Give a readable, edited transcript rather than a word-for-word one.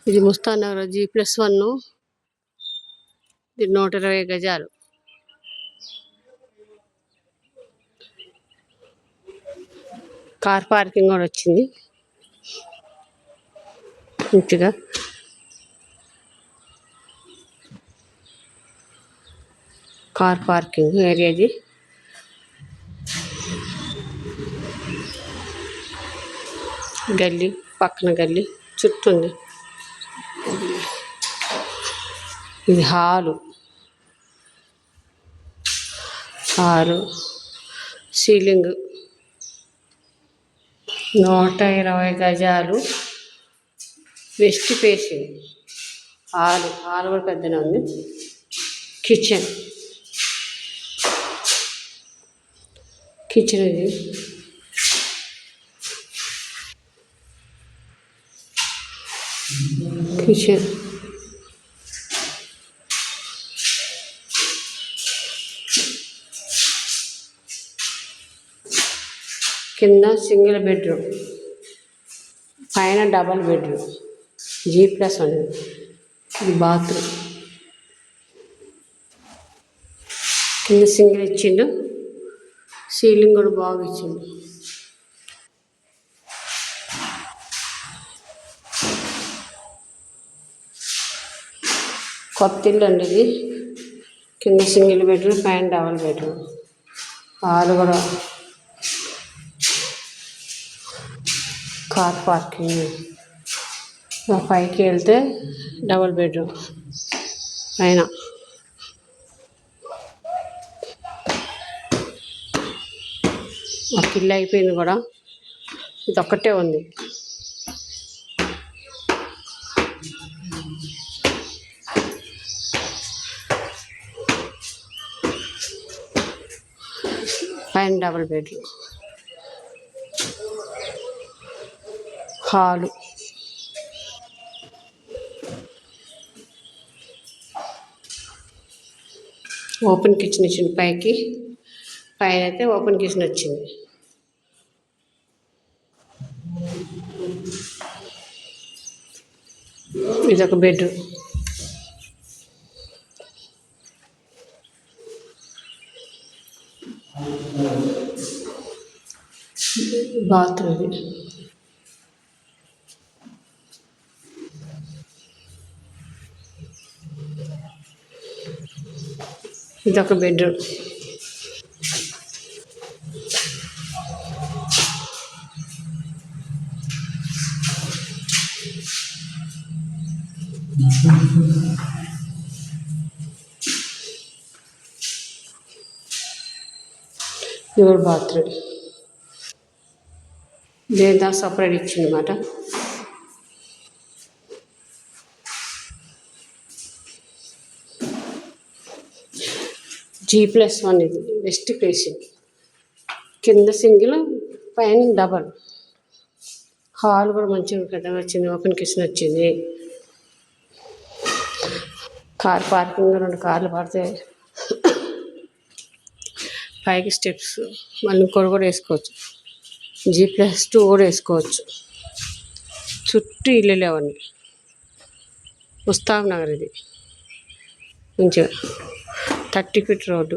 ఇది ముస్తాన్ నగర్ G+1. ఇది 120 గజాలు. కార్ పార్కింగ్ కూడా వచ్చింది మంచిగా. కార్ పార్కింగ్ ఏరియాది. గల్లీ పక్కన గల్లీ చుట్టూ ఉంది. ఇది హాలు సీలింగ్ 120 గజాలు. వెస్ట్ ఫేసింగ్ హాలు కూడా పెద్దనే ఉంది. కిచెన్ ఇది కిచెన్. కింద సింగిల్ బెడ్రూమ్, పైన డబల్ బెడ్రూమ్. G+1. ఇది బాత్రూమ్. కింద సింగిల్ ఇచ్చిండు. సీలింగ్ కూడా బాగా ఇచ్చిండు. కొత్త ఇల్లు అండి ఇది. కింద సింగిల్ బెడ్రూమ్, పైన డబల్ బెడ్రూమ్. హాలు కూడా కార్ పార్కింగ్. పైకి వెళ్తే డబల్ బెడ్రూమ్ పైన. ఒక ఇల్లు అయిపోయింది కూడా, ఇది ఒక్కటే ఉంది. పైన double bedroom. Hall open kitchen ఇచ్చింది. పైన అయితే ఓపెన్ కిచెన్ వచ్చింది. ఇదొక బెడ్రూమ్. బాత్రూమ్. ఇదొక బెడ్రూమ్. ఇది బాత్రూమ్. లేదా సపరేట్ ఇచ్చిందన్నమాట. G+1. ఇది వెస్ట్ ఫేసింగ్. కింద సింగిల్, పైన డబల్. హాల్ కూడా మంచిగా పెద్దగా వచ్చింది. ఓపెన్ కిచెన్ వచ్చింది. కార్ పార్కింగ్ 2 కార్లు పడితే పైకి స్టెప్స్, మళ్ళీ ఇంకోటి కూడా వేసుకోవచ్చు. G+2 కూడా వేసుకోవచ్చు. చుట్టూ ఇల్లు లేవన్నీ. ముస్తాఫ్ నగర్ ఇది. మంచిగా 30 ఫీట్ రోడ్డు.